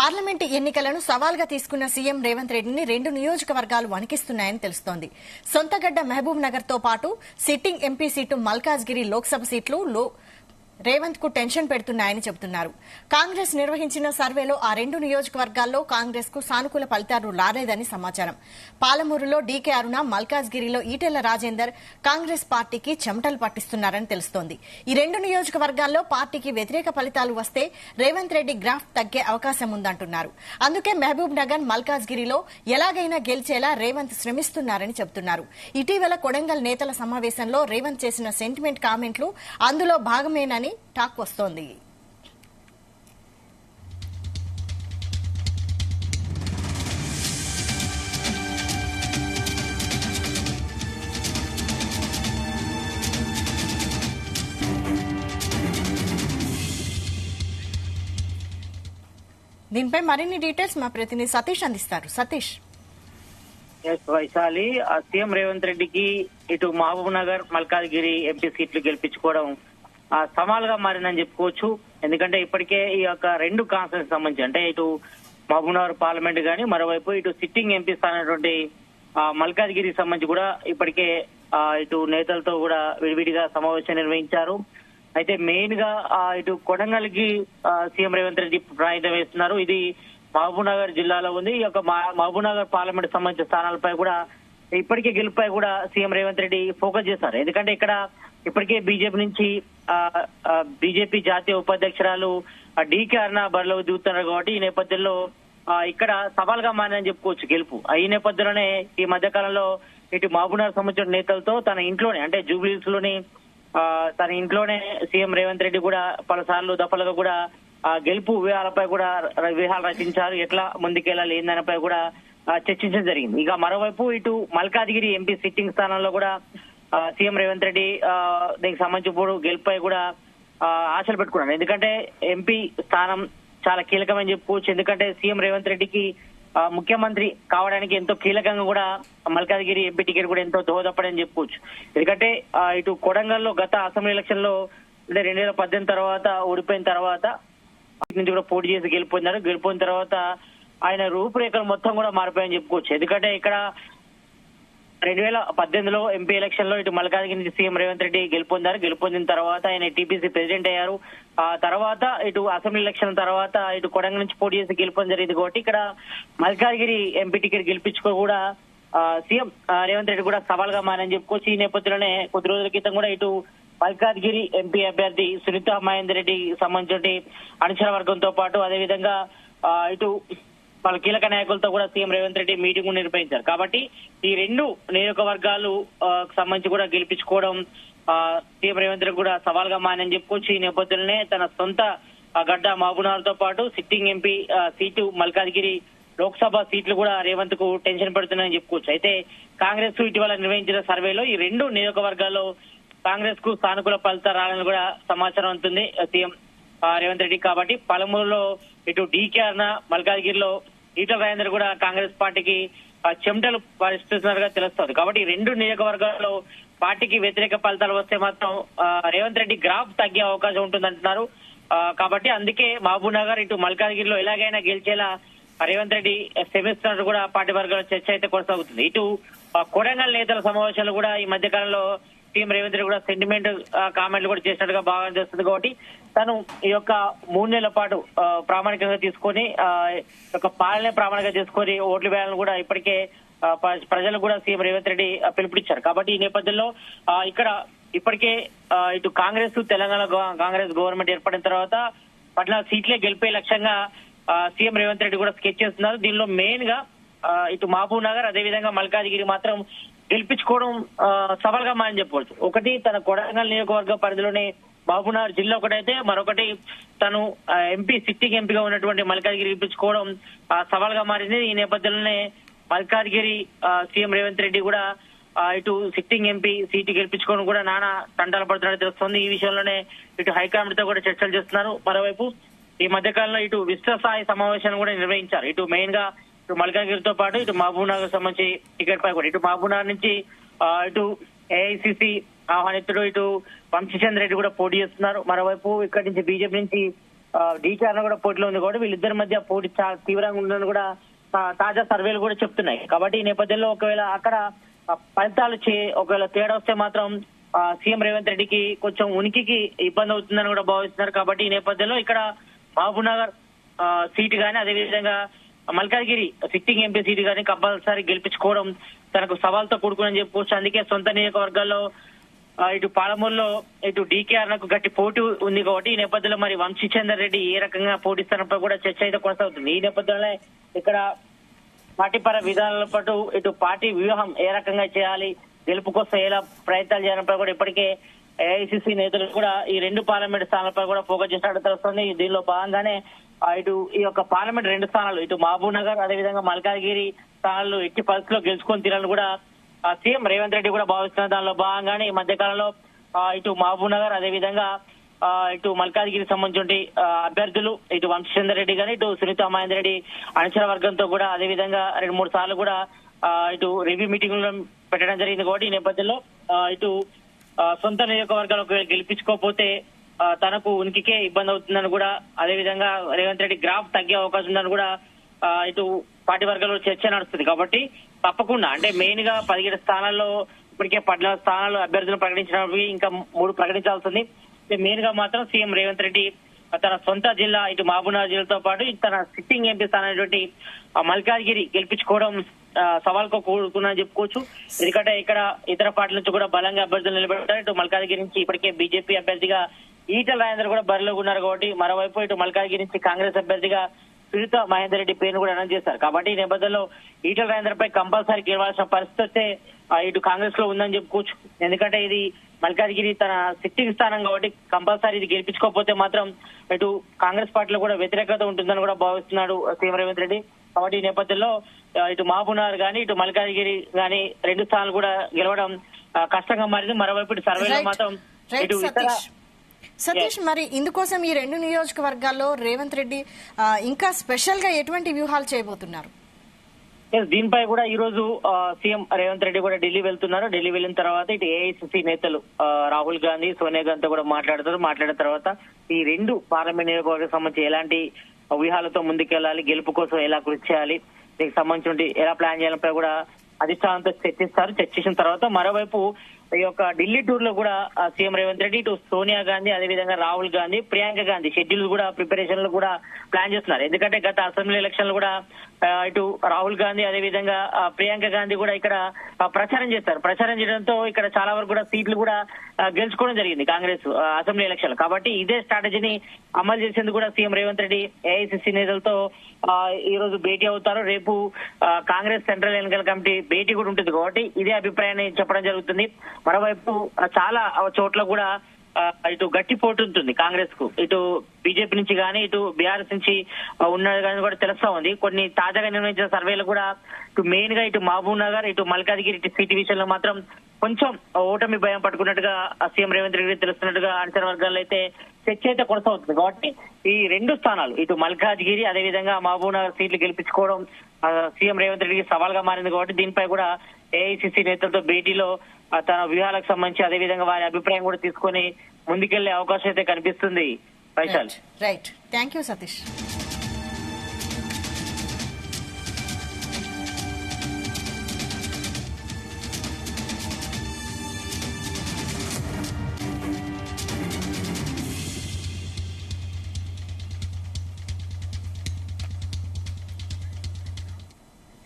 Parliament ఎన్నికలను సవాల్గా తీసుకున్న CM Revanth రెడ్డిని 2 నియోజకవర్గాలు వణికిస్తున్నాయని తెలుస్తోంది. సొంతగడ్డ మహబూబ్ నగర్ తో పాటు sitting MP seat Malkajgiri Lok Sabha సీట్లు రేవంత్ కు టెన్షన్ పెడుతున్నాయని చెబుతున్నారు. కాంగ్రెస్ నిర్వహించిన సర్వేలో ఆ 2 నియోజకవర్గాల్లో కాంగ్రెస్ కు సానుకూల ఫలితాలు రాలేదని సమాచారం. పాలమూరులో డీకే అరుణ, మల్కాజ్గిరిలో ఈటెల రాజేందర్ కాంగ్రెస్ పార్టీకి చెమటలు పట్టిస్తున్నారని తెలుస్తోంది. ఈ 2 నియోజకవర్గాల్లో పార్టీకి వ్యతిరేక ఫలితాలు వస్తే రేవంత్ రెడ్డి గ్రాఫ్ తగ్గే అవకాశం ఉందంటున్నారు. అందుకే మహబూబ్ నగర్, మల్కాజ్గిరిలో ఎలాగైనా గెలిచేలా రేవంత్ శ్రమిస్తున్నారని చెబుతున్నారు. ఇటీవల కొడంగల్ నేతల సమావేశంలో రేవంత్ చేసిన సెంటిమెంట్ కామెంట్లు అందులో భాగమేనని టాక్ వస్తోంది. దీనిపై మరిన్ని డీటెయిల్స్ మా ప్రతినిధి సతీష్ అందిస్తారు. సతీష్. వైశాలి, సీఎం రేవంత్ రెడ్డికి ఇటు మహబూబ్ నగర్, మల్కాజ్గిరి ఎంపీ సీట్లు గెలిపించుకోవడం సవాల్గా మారిందని చెప్పుకోవచ్చు. ఎందుకంటే ఇప్పటికే ఈ యొక్క 2 కాన్స్టిట్యూన్సీ సంబంధించి అంటే ఇటు మహబూబ్ నగర్ పార్లమెంట్ గానీ, మరోవైపు ఇటు సిట్టింగ్ ఎంపీ స్థానటువంటి మల్కాజ్గిరికి సంబంధించి కూడా ఇప్పటికే ఇటు నేతలతో కూడా విడివిడిగా సమావేశం నిర్వహించారు. అయితే మెయిన్ గా ఇటు కొడంగల్ కి సీఎం రేవంత్ రెడ్డి ప్రాయుధం వేస్తున్నారు. ఇది మహబూబ్ నగర్ జిల్లాలో ఉంది. ఈ యొక్క మహబూబ్ నగర్ పార్లమెంట్ సంబంధించిన స్థానాలపై కూడా ఇప్పటికే గెలుపుపై కూడా సీఎం రేవంత్ రెడ్డి ఫోకస్ చేశారు. ఎందుకంటే ఇక్కడ ఇప్పటికే బీజేపీ నుంచి బీజేపీ జాతీయ ఉపాధ్యక్షురాలు డీకే అరుణ బరిలో దిగుతున్నారు కాబట్టి ఈ నేపథ్యంలో ఇక్కడ సవాల్గా మారిందని చెప్పుకోవచ్చు గెలుపు. ఈ నేపథ్యంలోనే ఈ మధ్య కాలంలో ఇటు మహబూబ్ నగర్ సంబంధించిన నేతలతో తన ఇంట్లోనే అంటే జూబ్లీహిల్స్ లోని తన ఇంట్లోనే సీఎం రేవంత్ రెడ్డి కూడా పలుసార్లు దఫలుగా కూడా గెలుపు వ్యూహాలపై కూడా వ్యూహాలు రచించారు. ఎట్లా ముందుకెళ్ళాలి ఏందనిపై కూడా చర్చించడం జరిగింది. ఇక మరోవైపు ఇటు మల్కాజ్గిరి ఎంపీ సిట్టింగ్ స్థానంలో కూడా సీఎం రేవంత్ రెడ్డి దీనికి సంబంధించి గెలుపుపై కూడా ఆశలు పెట్టుకున్నాను. ఎందుకంటే ఎంపీ స్థానం చాలా కీలకమని చెప్పుకోవచ్చు. ఎందుకంటే సీఎం రేవంత్ రెడ్డికి ముఖ్యమంత్రి కావడానికి ఎంతో కీలకంగా కూడా మల్కాజ్గిరి ఎంపీ టికెట్ కూడా ఎంతో దోహదపడని చెప్పుకోవచ్చు. ఎందుకంటే ఇటు కొడంగల్లో గత అసెంబ్లీ ఎలక్షన్ లో అంటే 2018 తర్వాత ఓడిపోయిన తర్వాత నుంచి కూడా పోటీ చేసి గెలిపోయిన తర్వాత ఆయన రూపురేఖలు మొత్తం కూడా మారిపోయాయని చెప్పుకోవచ్చు. ఎందుకంటే ఇక్కడ 2018లో ఎంపీ ఎలక్షన్ లో ఇటు మల్కాజ్గిరి నుంచి సీఎం రేవంత్ రెడ్డి గెలుపొందిన తర్వాత ఆయన టీపీసీ ప్రెసిడెంట్ అయ్యారు. ఆ తర్వాత ఇటు అసెంబ్లీ ఎలక్షన్ తర్వాత ఇటు కొడంగల్ నుంచి పోటీ చేసి గెలుపొంది జరిగింది కాబట్టి ఇక్కడ మల్కాజ్గిరి ఎంపీ టికెట్ గెలిపించుకో కూడా సీఎం రేవంత్ రెడ్డి కూడా సవాల్గా మారని చెప్పుకోవచ్చు. ఈ నేపథ్యంలోనే కొద్ది రోజుల క్రితం కూడా ఇటు మల్కాజ్గిరి ఎంపీ అభ్యర్థి సునీత మహేందర్ రెడ్డి సంబంధించి అనుచర వర్గంతో పాటు అదేవిధంగా ఇటు వాళ్ళ కీలక నాయకులతో కూడా సీఎం రేవంత్ రెడ్డి మీటింగ్ నిర్వహించారు. కాబట్టి ఈ 2 నియోజకవర్గాలు సంబంధించి కూడా గెలిపించుకోవడం సీఎం రేవంత్ రెడ్డి కూడా సవాల్గా మారని చెప్పుకోవచ్చు. ఈ నేపథ్యంలోనే తన సొంత గడ్డ మహబూబ్ నగర్ తో పాటు sitting MP seat Malkajgiri Lok Sabha సీట్లు కూడా రేవంత్ కు టెన్షన్ పెడుతున్నాయని చెప్పుకోవచ్చు. అయితే కాంగ్రెస్ ఇటీవల నిర్వహించిన సర్వేలో ఈ 2 నియోజకవర్గాల్లో కాంగ్రెస్ కు సానుకూల ఫలితాలు రావాలని కూడా సమాచారం అందుతుంది సీఎం రేవంత్ రెడ్డి. కాబట్టి పాలమూరులో ఇటు డీకే అరుణ, మల్కాజ్గిరిలో ఈటెల రాజేందర్ కూడా కాంగ్రెస్ పార్టీకి చెమటలు పరిస్థితున్నట్టుగా తెలుస్తోంది. కాబట్టి 2 నియోజకవర్గాల్లో పార్టీకి వ్యతిరేక ఫలితాలు వస్తే మాత్రం రేవంత్ రెడ్డి గ్రాఫ్ తగ్గే అవకాశం ఉంటుందంటున్నారు. కాబట్టి అందుకే మహబూబ్ నగర్ ఇటు మల్కాజ్గిరిలో ఎలాగైనా గెలిచేలా రేవంత్ రెడ్డి శ్రమిస్తున్నట్టు కూడా పార్టీ వర్గాల చర్చ అయితే కొనసాగుతుంది. ఇటు కొడంగల్ నేతల సమావేశాలు కూడా ఈ మధ్య కాలంలో సీఎం రేవంత్ రెడ్డి కూడా సెంటిమెంట్ కామెంట్లు కూడా చేసినట్టుగా బాగా చేస్తుంది. కాబట్టి తను ఈ యొక్క 3 నెలల పాటు ప్రామాణికంగా తీసుకొని ఒక పాలన ప్రామాణికంగా చేసుకొని ఓట్లు వేయాలని కూడా ఇప్పటికే ప్రజలకు కూడా సీఎం రేవంత్ రెడ్డి పిలుపునిచ్చారు. కాబట్టి ఈ నేపథ్యంలో ఇక్కడ ఇప్పటికే ఇటు కాంగ్రెస్ తెలంగాణ కాంగ్రెస్ గవర్నమెంట్ ఏర్పడిన తర్వాత 14 సీట్లే గెలిపే లక్ష్యంగా సీఎం రేవంత్ రెడ్డి కూడా స్కెచ్ చేస్తున్నారు. దీనిలో మెయిన్ గా ఇటు మహబూబ్ నగర్ అదేవిధంగా మల్కాజ్గిరి మాత్రం గెలిపించుకోవడం సవాల్గా మారని చెప్పవచ్చు. ఒకటి తన కొడంగల్ నియోజకవర్గ పరిధిలోనే మహబూబ్ నగర్ జిల్లా ఒకటైతే మరొకటి తను ఎంపీ సిట్టింగ్ ఎంపీగా ఉన్నటువంటి మల్కాజ్గిరి గెలిపించుకోవడం సవాల్గా మారింది. ఈ నేపథ్యంలోనే మల్కాజ్గిరి సీఎం రేవంత్ రెడ్డి కూడా ఇటు సిట్టింగ్ ఎంపీ సీటు గెలిపించుకోవడం కూడా నానా తంటాలు పడుతున్నట్టు తెలుస్తోంది. ఈ విషయంలోనే ఇటు హైకమాండ్ తో కూడా చర్చలు చేస్తున్నారు. మరోవైపు ఈ మధ్యకాలంలో ఇటు విస్తృత స్థాయి సమావేశాన్ని కూడా నిర్వహించారు. ఇటు మెయిన్ గా ఇటు మల్కాజ్గిరితో పాటు ఇటు మహబూబ్ నగర్ సంబంధించి టికెట్ పై కూడా ఇటు మహబూబ్ నగర్ నుంచి ఇటు ఏఐసిసి ఆహ్వానితుడు ఇటు వంశీచంద్ర రెడ్డి కూడా పోటీ చేస్తున్నారు. మరోవైపు ఇక్కడి నుంచి బీజేపీ నుంచి డీకేఆర్ కూడా పోటీలో ఉంది కాబట్టి వీళ్ళిద్దరి మధ్య పోటీ చాలా తీవ్రంగా ఉందని కూడా తాజా సర్వేలు కూడా చెప్తున్నాయి. కాబట్టి ఈ నేపథ్యంలో ఒకవేళ అక్కడ ఫలితాలు ఒకవేళ తేడా వస్తే మాత్రం సీఎం రేవంత్ రెడ్డికి కొంచెం ఉనికికి ఇబ్బంది అవుతుందని కూడా భావిస్తున్నారు. కాబట్టి ఈ నేపథ్యంలో ఇక్కడ మహబూబ్ నగర్ సీటు గానీ అదేవిధంగా మల్కాజ్గిరి సిట్టింగ్ ఎంపీ సీటు గానీ కంపల్సరీ గెలిపించుకోవడం తనకు సవాల్తో కూడుకుని చెప్పుకోవచ్చు. అందుకే సొంత నియోజకవర్గాల్లో ఇటు పాలమూరులో ఇటు డీకేఆర్ నాకు గట్టి పోటీ ఉంది కాబట్టి ఈ నేపథ్యంలో మరి వంశీచందర్ రెడ్డి ఏ రకంగా పోటీస్తారపై కూడా చర్చ అయితే కొనసాగుతుంది. ఈ నేపథ్యంలో ఇక్కడ పార్టీ పర విధానాల పాటు ఇటు పార్టీ వ్యూహం ఏ రకంగా చేయాలి, గెలుపు కోసం ఎలా ప్రయత్నాలు చేయాలపై కూడా ఇప్పటికే ఏఐసిసి నేతలు కూడా ఈ 2 పార్లమెంట్ స్థానాలపై కూడా ఫోకస్ చేసినట్టు తెలుస్తుంది. దీనిలో భాగంగానే ఇటు ఈ యొక్క పార్లమెంట్ 2 స్థానాలు ఇటు మహబూబ్ నగర్ అదేవిధంగా మల్కాజ్గిరి స్థానాలు ఎట్టి పరిస్థితిలో గెలుచుకొని తీరాలని కూడా సీఎం రేవంత్ రెడ్డి కూడా భావిస్తున్నారు. దానిలో భాగంగానే ఈ మధ్యకాలంలో ఇటు మహబూబ్ నగర్ అదేవిధంగా ఇటు మల్కాజ్గిరికి సంబంధించి అభ్యర్థులు ఇటు వంశీచందర్ రెడ్డి గానీ ఇటు సునీత మహేందర్ రెడ్డి అనుచర వర్గంతో కూడా అదేవిధంగా 2-3 సార్లు కూడా ఇటు రివ్యూ మీటింగ్లు పెట్టడం జరిగింది. కాబట్టి ఈ నేపథ్యంలో ఇటు సొంత నియోజకవర్గాలు ఒకవేళ గెలిపించుకోకపోతే తనకు ఉనికికే ఇబ్బంది అవుతుందని కూడా అదేవిధంగా రేవంత్ రెడ్డి గ్రాఫ్ తగ్గే అవకాశం ఉందని కూడా ఇటు పార్టీ వర్గాల్లో చర్చ నడుస్తుంది. కాబట్టి తప్పకుండా అంటే మెయిన్ గా 17 స్థానాల్లో ఇప్పటికే 14 స్థానాలు అభ్యర్థులు ప్రకటించినవి ఇంకా 3 ప్రకటించాల్సింది. మెయిన్ గా మాత్రం సీఎం రేవంత్ రెడ్డి తన సొంత జిల్లా ఇటు మహబూబ్నగర్ జిల్లాతో పాటు తన సిట్టింగ్ ఎంపీ స్థానమైనటువంటి మల్కాజ్గిరి గెలిపించుకోవడం సవాల్కు కూడుకున్నారని చెప్పుకోవచ్చు. ఎందుకంటే ఇక్కడ ఇతర పార్టీల నుంచి కూడా బలంగా అభ్యర్థులు నిలబెట్టారు. ఇటు మల్కాజ్గిరి నుంచి ఇప్పటికే బీజేపీ అభ్యర్థిగా ఈటెల రాజేందర్ కూడా బరిలో ఉన్నారు. కాబట్టి మరోవైపు ఇటు మల్కాజ్గిరి నుంచి కాంగ్రెస్ అభ్యర్థిగా సునీత మహేందర్ రెడ్డి పేరును కూడా అనౌన్స్ చేశారు. కాబట్టి ఈ నేపథ్యంలో ఈటెల రాజేందర్ పై కంపల్సరీ గెలవాల్సిన పరిస్థితి ఇటు కాంగ్రెస్ లో ఉందని చెప్పుకోవచ్చు. ఎందుకంటే ఇది మల్కాజ్గిరి తన సిట్టింగ్ స్థానం కాబట్టి కంపల్సరీ ఇది గెలిపించుకోకపోతే మాత్రం ఇటు కాంగ్రెస్ పార్టీలో కూడా వ్యతిరేకత ఉంటుందని కూడా భావిస్తున్నాడు సీఎం రేవంత్ రెడ్డి. కాబట్టి ఈ నేపథ్యంలో ఇటు మహబూబ్ నగర్ గానీ ఇటు మల్కాజ్గిరి గానీ 2 స్థానాలు కూడా గెలవడం కష్టంగా మారింది. మరోవైపు ఇటు సర్వేలో మాత్రం ఇటు ఇతర సతీష్, మరి ఇందుకోసం ఈ 2 నియోజకవర్గాల్లో రేవంత్ రెడ్డి ఇంకా స్పెషల్ గా ఎటువంటి వ్యూహాలు చేయబోతున్నారు? దీనిపై కూడా ఈ రోజు సీఎం రేవంత్ రెడ్డి కూడా ఢిల్లీ వెళ్తున్నారు. ఢిల్లీ వెళ్ళిన తర్వాత ఇటు ఏఐసిసి నేతలు రాహుల్ గాంధీ సోనియా గాంధీతో కూడా మాట్లాడతారు. మాట్లాడిన తర్వాత ఈ 2 పార్లమెంట్ నియోజకవర్గానికి సంబంధించి ఎలాంటి వ్యూహాలతో ముందుకెళ్లాలి, గెలుపు కోసం ఎలా కృషి చేయాలి, దీనికి సంబంధించి ఎలా ప్లాన్ చేయాలపై కూడా అధిష్టానంతో చర్చిస్తారు. చర్చించిన తర్వాత మరోవైపు ఈ యొక్క ఢిల్లీ టూర్ లో కూడా సీఎం రేవంత్ రెడ్డి ఇటు సోనియా గాంధీ అదేవిధంగా రాహుల్ గాంధీ ప్రియాంక గాంధీ షెడ్యూల్ కూడా ప్రిపరేషన్లు కూడా ప్లాన్ చేస్తున్నారు. ఎందుకంటే గత అసెంబ్లీ ఎలక్షన్లు కూడా ఇటు రాహుల్ గాంధీ అదేవిధంగా ప్రియాంక గాంధీ కూడా ఇక్కడ ప్రచారం చేస్తారు. ప్రచారం చేయడంతో ఇక్కడ చాలా వరకు కూడా సీట్లు కూడా గెలుచుకోవడం జరిగింది కాంగ్రెస్ అసెంబ్లీ ఎలక్షన్. కాబట్టి ఇదే స్ట్రాటజీని అమలు చేసేందుకు కూడా సీఎం రేవంత్ రెడ్డి ఏఐసిసి నేతలతో ఈ రోజు భేటీ అవుతారు. రేపు కాంగ్రెస్ సెంట్రల్ ఎన్నికల కమిటీ భేటీ కూడా ఉంటుంది. కాబట్టి ఇదే అభిప్రాయాన్ని చెప్పడం జరుగుతుంది. మరోవైపు చాలా చోట్ల కూడా ఇటు గట్టి పోటీ ఉంటుంది కాంగ్రెస్ కు. ఇటు బీజేపీ నుంచి గానీ ఇటు బీఆర్ఎస్ నుంచి ఉన్నది కానీ కూడా తెలుస్తా ఉంది. కొన్ని తాజాగా నిర్వహించిన సర్వేలు కూడా ఇటు మెయిన్ గా ఇటు మహబూబ్ నగర్ ఇటు మల్కాజ్గిరి సీటు విషయంలో మాత్రం కొంచెం ఓటమి భయం పట్టుకున్నట్టుగా సీఎం రేవంత్ రెడ్డి తెలుస్తున్నట్టుగా అంచనా వర్గాల్లో అయితే చర్చ అయితే కొనసాగుతుంది. కాబట్టి ఈ 2 స్థానాలు ఇటు మల్కాజ్గిరి అదేవిధంగా మహబూబ్ నగర్ సీట్లు గెలిపించుకోవడం సీఎం రేవంత్ రెడ్డికి సవాల్గా మారింది. కాబట్టి దీనిపై కూడా ఏఐసిసి నేతలతో భేటీలో తన వ్యూహాలకు సంబంధించి అదేవిధంగా వారి అభిప్రాయం కూడా తీసుకొని ముందుకెళ్లే అవకాశం అయితే కనిపిస్తుంది. Vaishal, right, thank you Satish.